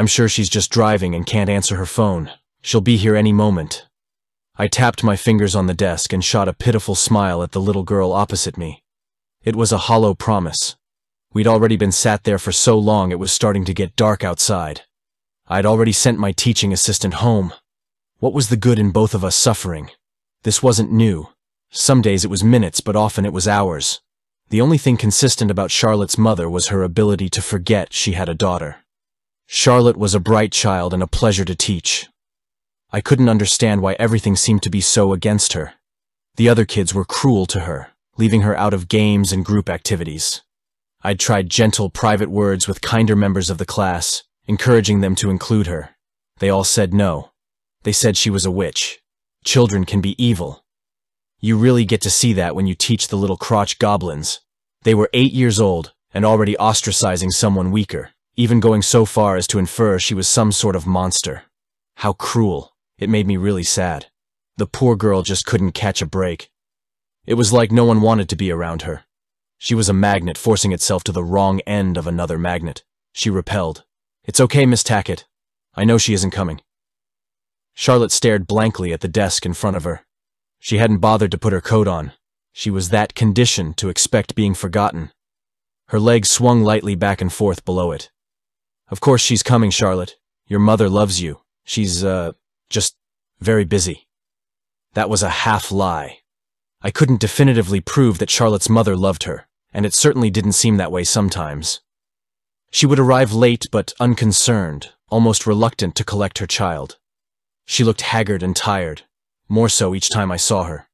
I'm sure she's just driving and can't answer her phone. She'll be here any moment. I tapped my fingers on the desk and shot a pitiful smile at the little girl opposite me. It was a hollow promise. We'd already been sat there for so long it was starting to get dark outside. I'd already sent my teaching assistant home. What was the good in both of us suffering? This wasn't new. Some days it was minutes, but often it was hours. The only thing consistent about Charlotte's mother was her ability to forget she had a daughter. Charlotte was a bright child and a pleasure to teach. I couldn't understand why everything seemed to be so against her. The other kids were cruel to her, leaving her out of games and group activities. I'd tried gentle, private words with kinder members of the class, encouraging them to include her. They all said no. They said she was a witch. Children can be evil. You really get to see that when you teach the little crotch goblins. They were 8 years old and already ostracizing someone weaker, even going so far as to infer she was some sort of monster. How cruel. It made me really sad. The poor girl just couldn't catch a break. It was like no one wanted to be around her. She was a magnet forcing itself to the wrong end of another magnet. She repelled. It's okay, Miss Tackett. I know she isn't coming. Charlotte stared blankly at the desk in front of her. She hadn't bothered to put her coat on. She was that conditioned to expect being forgotten. Her legs swung lightly back and forth below it. Of course she's coming, Charlotte. Your mother loves you. She's, just very busy. That was a half lie. I couldn't definitively prove that Charlotte's mother loved her, and it certainly didn't seem that way sometimes. She would arrive late but unconcerned, almost reluctant to collect her child. She looked haggard and tired, more so each time I saw her.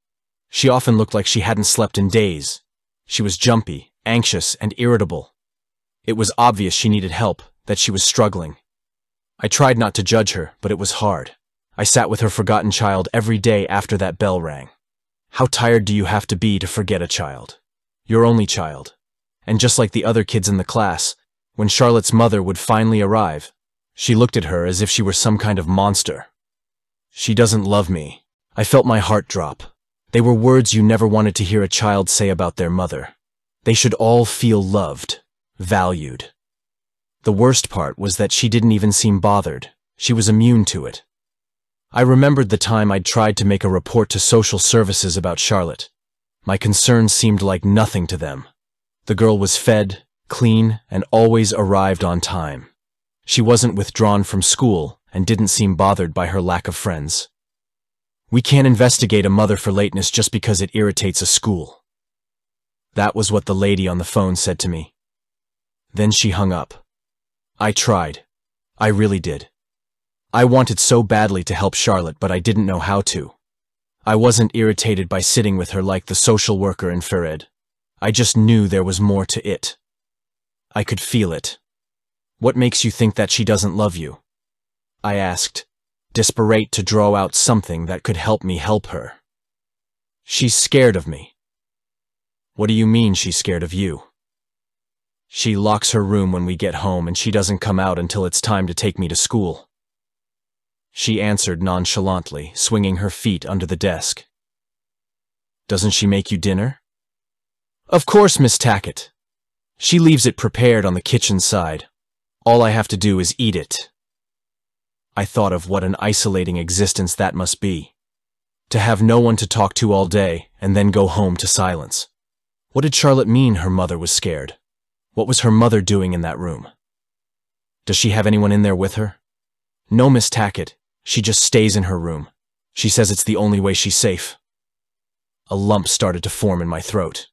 She often looked like she hadn't slept in days. She was jumpy, anxious, and irritable. It was obvious she needed help, that she was struggling. I tried not to judge her, but it was hard. I sat with her forgotten child every day after that bell rang. How tired do you have to be to forget a child? Your only child. And just like the other kids in the class, when Charlotte's mother would finally arrive, she looked at her as if she were some kind of monster. She doesn't love me. I felt my heart drop. They were words you never wanted to hear a child say about their mother. They should all feel loved, valued. The worst part was that she didn't even seem bothered. She was immune to it. I remembered the time I'd tried to make a report to social services about Charlotte. My concerns seemed like nothing to them. The girl was fed, clean, and always arrived on time. She wasn't withdrawn from school and didn't seem bothered by her lack of friends. We can't investigate a mother for lateness just because it irritates a school. That was what the lady on the phone said to me. Then she hung up. I tried. I really did. I wanted so badly to help Charlotte, but I didn't know how to. I wasn't irritated by sitting with her like the social worker in Farid. I just knew there was more to it. I could feel it. What makes you think that she doesn't love you? I asked, desperate to draw out something that could help me help her. She's scared of me. What do you mean she's scared of you? She locks her room when we get home and she doesn't come out until it's time to take me to school. She answered nonchalantly, swinging her feet under the desk. Doesn't she make you dinner? Of course, Miss Tackett. She leaves it prepared on the kitchen side. All I have to do is eat it. I thought of what an isolating existence that must be. To have no one to talk to all day and then go home to silence. What did Charlotte mean her mother was scared? What was her mother doing in that room? Does she have anyone in there with her? No, Miss Tackett. She just stays in her room. She says it's the only way she's safe. A lump started to form in my throat.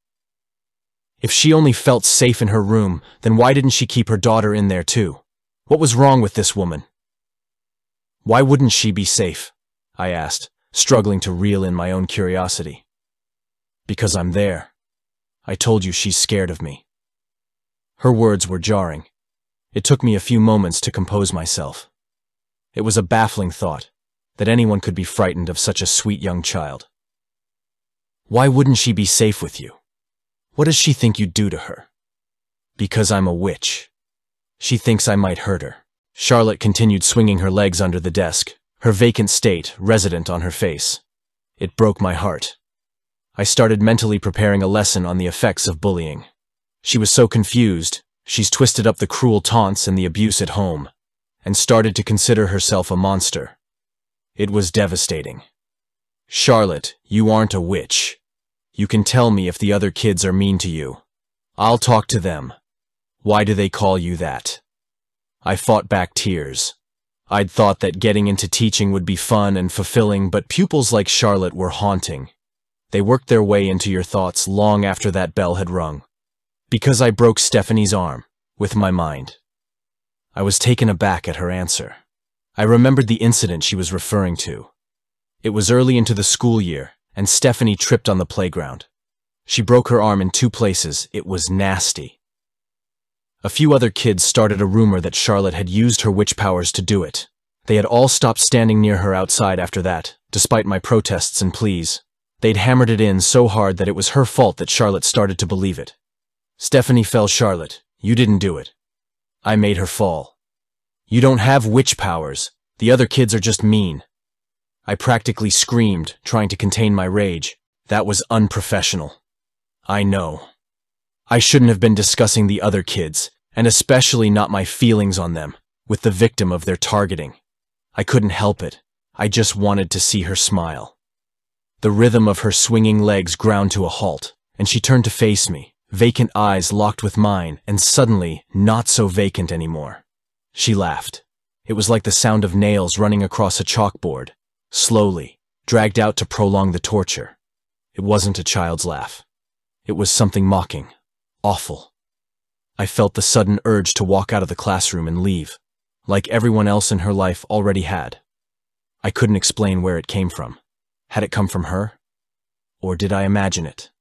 If she only felt safe in her room, then why didn't she keep her daughter in there too? What was wrong with this woman? Why wouldn't she be safe? I asked, struggling to reel in my own curiosity. Because I'm there. I told you she's scared of me. Her words were jarring. It took me a few moments to compose myself. It was a baffling thought, that anyone could be frightened of such a sweet young child. Why wouldn't she be safe with you? What does she think you'd do to her? Because I'm a witch. She thinks I might hurt her. Charlotte continued swinging her legs under the desk, her vacant state resident on her face. It broke my heart. I started mentally preparing a lesson on the effects of bullying. She was so confused, she's twisted up the cruel taunts and the abuse at home. and started to consider herself a monster. It was devastating. "Charlotte, you aren't a witch. You can tell me if the other kids are mean to you. I'll talk to them. Why do they call you that?" I fought back tears. I'd thought that getting into teaching would be fun and fulfilling, but pupils like Charlotte were haunting. They worked their way into your thoughts long after that bell had rung. Because I broke Stephanie's arm, with my mind. I was taken aback at her answer. I remembered the incident she was referring to. It was early into the school year, and Stephanie tripped on the playground. She broke her arm in 2 places. It was nasty. A few other kids started a rumor that Charlotte had used her witch powers to do it. They had all stopped standing near her outside after that, despite my protests and pleas. They'd hammered it in so hard that it was her fault that Charlotte started to believe it. "Stephanie fell, Charlotte. You didn't do it. I made her fall. You don't have witch powers. The other kids are just mean." I practically screamed, trying to contain my rage. That was unprofessional. I know. I shouldn't have been discussing the other kids, and especially not my feelings on them, with the victim of their targeting. I couldn't help it. I just wanted to see her smile. The rhythm of her swinging legs ground to a halt, and she turned to face me, vacant eyes locked with mine, and suddenly not so vacant anymore. She laughed. It was like the sound of nails running across a chalkboard, slowly, dragged out to prolong the torture. It wasn't a child's laugh. It was something mocking, awful. I felt the sudden urge to walk out of the classroom and leave, like everyone else in her life already had. I couldn't explain where it came from. Had it come from her? Or did I imagine it?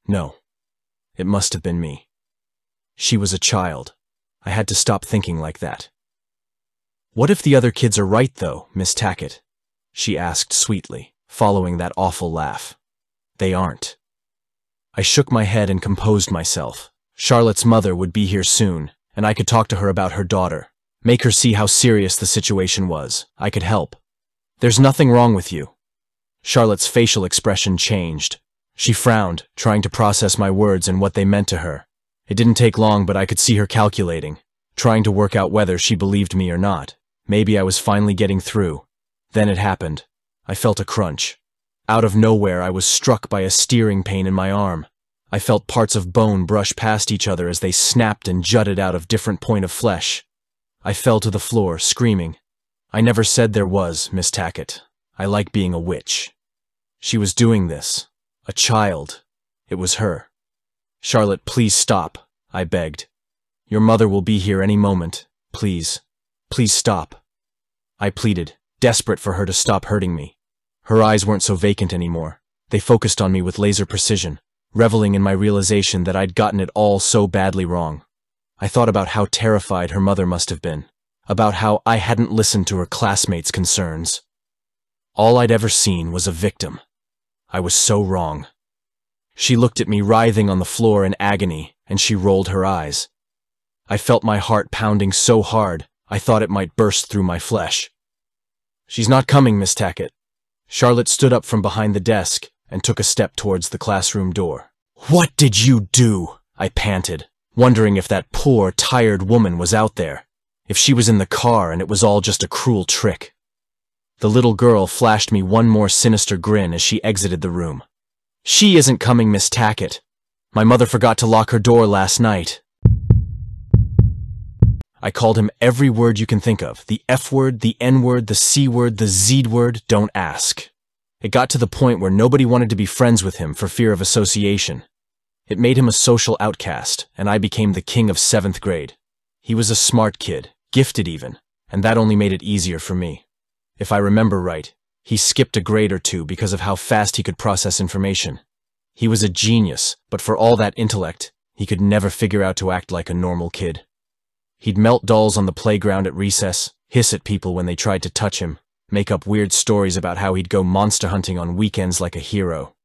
No. It must have been me. She was a child. I had to stop thinking like that. "What if the other kids are right, though, Miss Tackett?" she asked sweetly, following that awful laugh. "They aren't." I shook my head and composed myself. Charlotte's mother would be here soon, and I could talk to her about her daughter, make her see how serious the situation was. I could help. "There's nothing wrong with you." Charlotte's facial expression changed. She frowned, trying to process my words and what they meant to her. It didn't take long, but I could see her calculating, trying to work out whether she believed me or not. Maybe I was finally getting through. Then it happened. I felt a crunch. Out of nowhere, I was struck by a steering pain in my arm. I felt parts of bone brush past each other as they snapped and jutted out of different point of flesh. I fell to the floor, screaming. "I never said there was, Miss Tackett. I like being a witch." She was doing this. A child. It was her. "Charlotte, please stop," I begged. "Your mother will be here any moment. Please. Please stop." I pleaded, desperate for her to stop hurting me. Her eyes weren't so vacant anymore. They focused on me with laser precision, reveling in my realization that I'd gotten it all so badly wrong. I thought about how terrified her mother must have been, about how I hadn't listened to her classmates' concerns. All I'd ever seen was a victim. I was so wrong. She looked at me writhing on the floor in agony, and she rolled her eyes. I felt my heart pounding so hard, I thought it might burst through my flesh. "She's not coming, Miss Tackett." Charlotte stood up from behind the desk and took a step towards the classroom door. "What did you do?" I panted, wondering if that poor, tired woman was out there, if she was in the car and it was all just a cruel trick. The little girl flashed me one more sinister grin as she exited the room. "She isn't coming, Miss Tackett. My mother forgot to lock her door last night." I called him every word you can think of. The F word, the N word, the C word, the Z word, don't ask. It got to the point where nobody wanted to be friends with him for fear of association. It made him a social outcast, and I became the king of 7th grade. He was a smart kid, gifted even, and that only made it easier for me. If I remember right, he skipped a grade or 2 because of how fast he could process information. He was a genius, but for all that intellect, he could never figure out to act like a normal kid. He'd melt dolls on the playground at recess, hiss at people when they tried to touch him, make up weird stories about how he'd go monster hunting on weekends like a hero.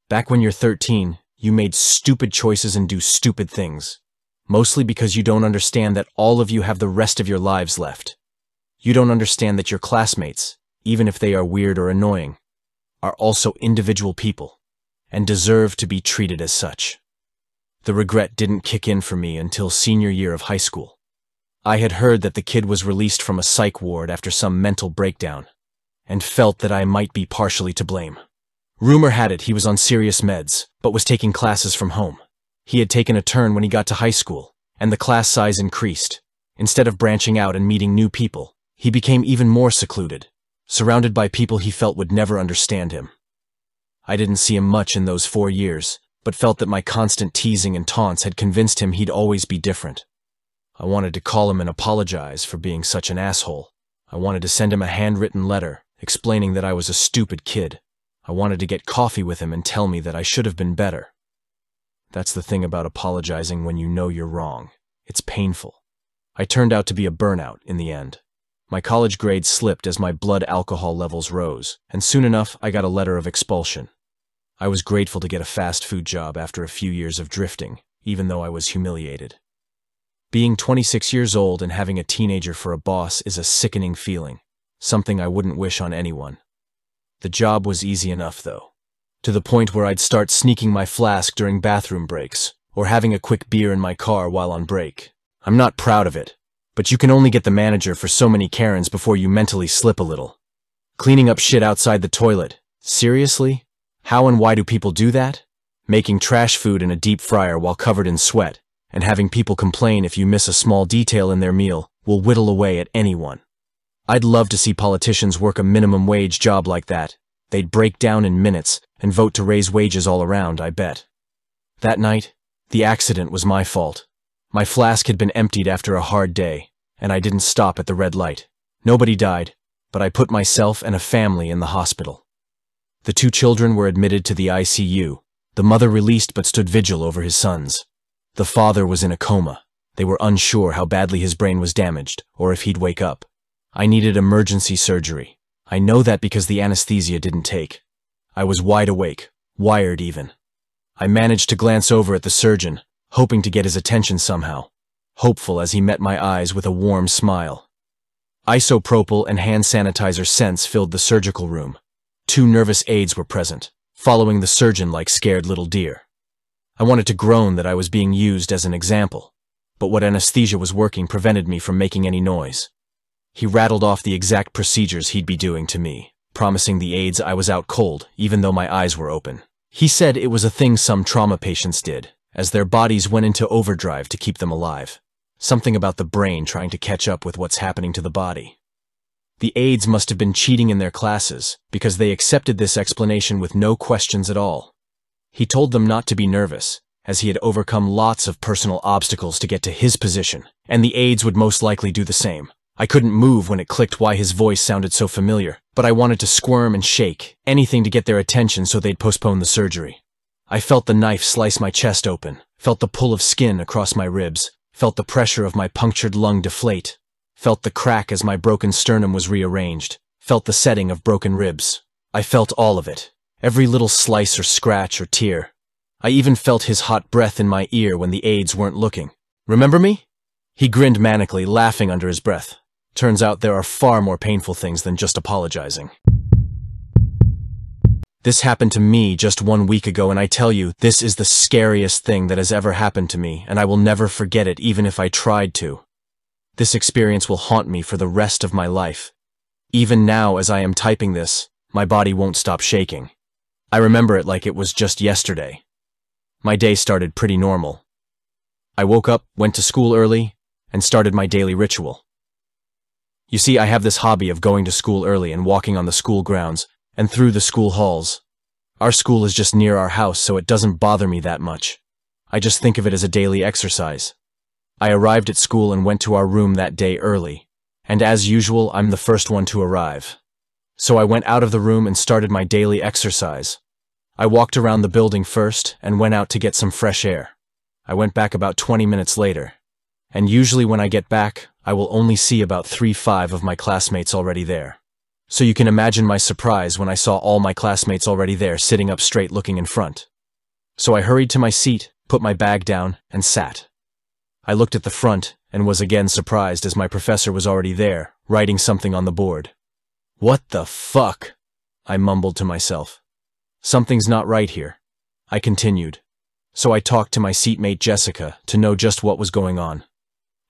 Back when you're 13, you made stupid choices and do stupid things, mostly because you don't understand that all of you have the rest of your lives left. You don't understand that your classmates, even if they are weird or annoying, are also individual people and deserve to be treated as such. The regret didn't kick in for me until senior year of high school. I had heard that the kid was released from a psych ward after some mental breakdown, and felt that I might be partially to blame. Rumor had it he was on serious meds, but was taking classes from home. He had taken a turn when he got to high school, and the class size increased. Instead of branching out and meeting new people, he became even more secluded, surrounded by people he felt would never understand him. I didn't see him much in those 4 years, but felt that my constant teasing and taunts had convinced him he'd always be different. I wanted to call him and apologize for being such an asshole. I wanted to send him a handwritten letter, explaining that I was a stupid kid. I wanted to get coffee with him and tell me that I should have been better. That's the thing about apologizing when you know you're wrong. It's painful. I turned out to be a burnout in the end. My college grades slipped as my blood alcohol levels rose, and soon enough I got a letter of expulsion. I was grateful to get a fast food job after a few years of drifting, even though I was humiliated. Being 26 years old and having a teenager for a boss is a sickening feeling, something I wouldn't wish on anyone. The job was easy enough, though, to the point where I'd start sneaking my flask during bathroom breaks, or having a quick beer in my car while on break. I'm not proud of it, but you can only get the manager for so many Karens before you mentally slip a little. Cleaning up shit outside the toilet. Seriously? How and why do people do that? Making trash food in a deep fryer while covered in sweat, and having people complain if you miss a small detail in their meal will whittle away at anyone. I'd love to see politicians work a minimum wage job like that. They'd break down in minutes and vote to raise wages all around, I bet. That night, the accident was my fault. My flask had been emptied after a hard day, and I didn't stop at the red light. Nobody died, but I put myself and a family in the hospital. The 2 children were admitted to the ICU. The mother released but stood vigil over his sons. The father was in a coma. They were unsure how badly his brain was damaged, or if he'd wake up. I needed emergency surgery. I know that because the anesthesia didn't take. I was wide awake, wired even. I managed to glance over at the surgeon, hoping to get his attention somehow, hopeful as he met my eyes with a warm smile. Isopropyl and hand sanitizer scents filled the surgical room. 2 nervous aides were present, following the surgeon like scared little deer. I wanted to groan that I was being used as an example, but what anesthesia was working prevented me from making any noise. He rattled off the exact procedures he'd be doing to me, promising the aides I was out cold, even though my eyes were open. He said it was a thing some trauma patients did, as their bodies went into overdrive to keep them alive. Something about the brain trying to catch up with what's happening to the body. The aides must have been cheating in their classes, because they accepted this explanation with no questions at all. He told them not to be nervous, as he had overcome lots of personal obstacles to get to his position, and the aides would most likely do the same. I couldn't move when it clicked why his voice sounded so familiar, but I wanted to squirm and shake, anything to get their attention so they'd postpone the surgery. I felt the knife slice my chest open, felt the pull of skin across my ribs, felt the pressure of my punctured lung deflate, felt the crack as my broken sternum was rearranged, felt the setting of broken ribs. I felt all of it. Every little slice or scratch or tear. I even felt his hot breath in my ear when the aides weren't looking. Remember me? He grinned manically, laughing under his breath. Turns out there are far more painful things than just apologizing. This happened to me just 1 week ago, and I tell you, this is the scariest thing that has ever happened to me, and I will never forget it even if I tried to. This experience will haunt me for the rest of my life. Even now, as I am typing this, my body won't stop shaking. I remember it like it was just yesterday. My day started pretty normal. I woke up, went to school early, and started my daily ritual. You see, I have this hobby of going to school early and walking on the school grounds and through the school halls. Our school is just near our house, so it doesn't bother me that much. I just think of it as a daily exercise. I arrived at school and went to our room that day early, and as usual, I'm the first one to arrive. So I went out of the room and started my daily exercise. I walked around the building first and went out to get some fresh air. I went back about 20 minutes later, and usually when I get back, I will only see about 3-5 of my classmates already there. So you can imagine my surprise when I saw all my classmates already there sitting up straight looking in front. So I hurried to my seat, put my bag down, and sat. I looked at the front and was again surprised as my professor was already there, writing something on the board. What the fuck? I mumbled to myself. Something's not right here. I continued. So I talked to my seatmate Jessica to know just what was going on.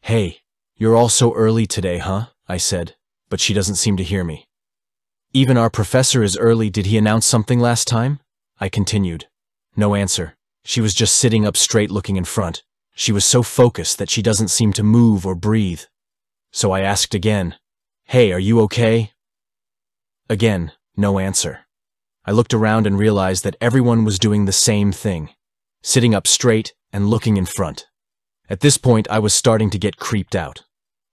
Hey, You're all so early today, huh? I said, but she doesn't seem to hear me. Even our professor is early. Did he announce something last time? I continued. No answer. She was just sitting up straight looking in front. She was so focused that she doesn't seem to move or breathe. So I asked again, "Hey, are you okay?" Again, no answer. I looked around and realized that everyone was doing the same thing, sitting up straight and looking in front. At this point, I was starting to get creeped out.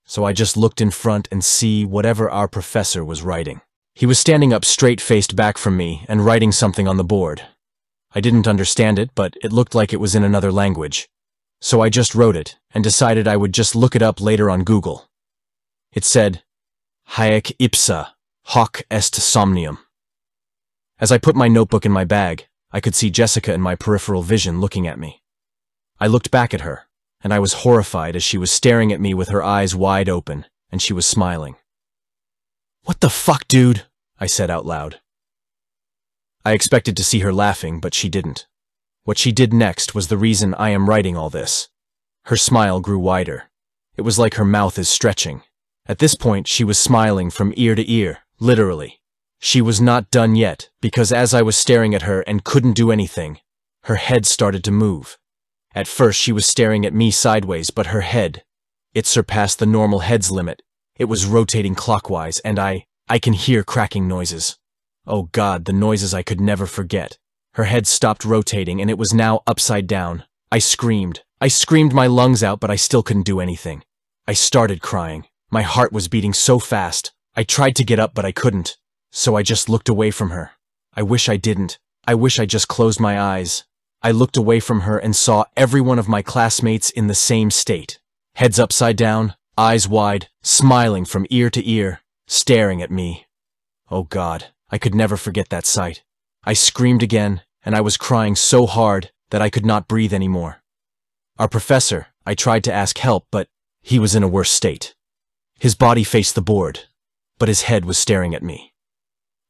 So I just looked in front and see whatever our professor was writing. He was standing up straight-faced back from me and writing something on the board. I didn't understand it, but it looked like it was in another language. So I just wrote it and decided I would just look it up later on Google. It said, "Haec ipsa, hoc est somnium." As I put my notebook in my bag, I could see Jessica in my peripheral vision looking at me. I looked back at her, and I was horrified as she was staring at me with her eyes wide open, and she was smiling. "What the fuck, dude?" I said out loud. I expected to see her laughing, but she didn't. What she did next was the reason I am writing all this. Her smile grew wider. It was like her mouth is stretching. At this point, she was smiling from ear to ear, literally. She was not done yet, because as I was staring at her and couldn't do anything, her head started to move. At first, she was staring at me sideways, but her head, it surpassed the normal head's limit. It was rotating clockwise, and I can hear cracking noises. Oh God, the noises I could never forget. Her head stopped rotating, and it was now upside down. I screamed. I screamed my lungs out, but I still couldn't do anything. I started crying. My heart was beating so fast. I tried to get up, but I couldn't. So I just looked away from her. I wish I didn't. I wish I just closed my eyes. I looked away from her and saw every one of my classmates in the same state. Heads upside down, eyes wide, smiling from ear to ear, staring at me. Oh God, I could never forget that sight. I screamed again, and I was crying so hard that I could not breathe anymore. Our professor, I tried to ask help, but he was in a worse state. His body faced the board, but his head was staring at me.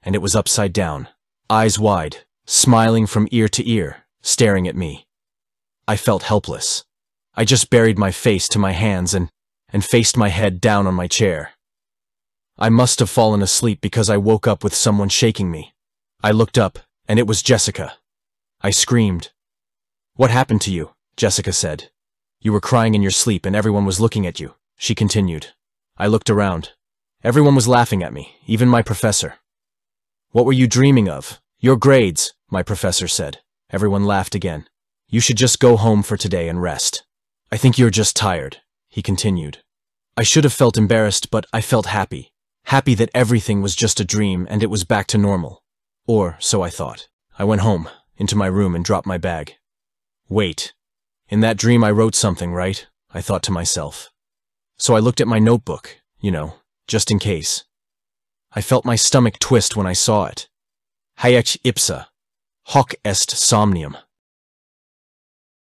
And it was upside down, eyes wide, smiling from ear to ear, staring at me. I felt helpless. I just buried my face to my hands and faced my head down on my chair. I must have fallen asleep because I woke up with someone shaking me. I looked up, and it was Jessica. I screamed. "What happened to you?" Jessica said. "You were crying in your sleep and everyone was looking at you," she continued. I looked around. Everyone was laughing at me, even my professor. "What were you dreaming of?" "Your grades," my professor said. Everyone laughed again. "You should just go home for today and rest. I think you're just tired," he continued. I should have felt embarrassed, but I felt happy. Happy that everything was just a dream and it was back to normal. Or so I thought. I went home, into my room, and dropped my bag. Wait. In that dream I wrote something, right? I thought to myself. So I looked at my notebook, just in case. I felt my stomach twist when I saw it. Haec ipsa, hoc est somnium.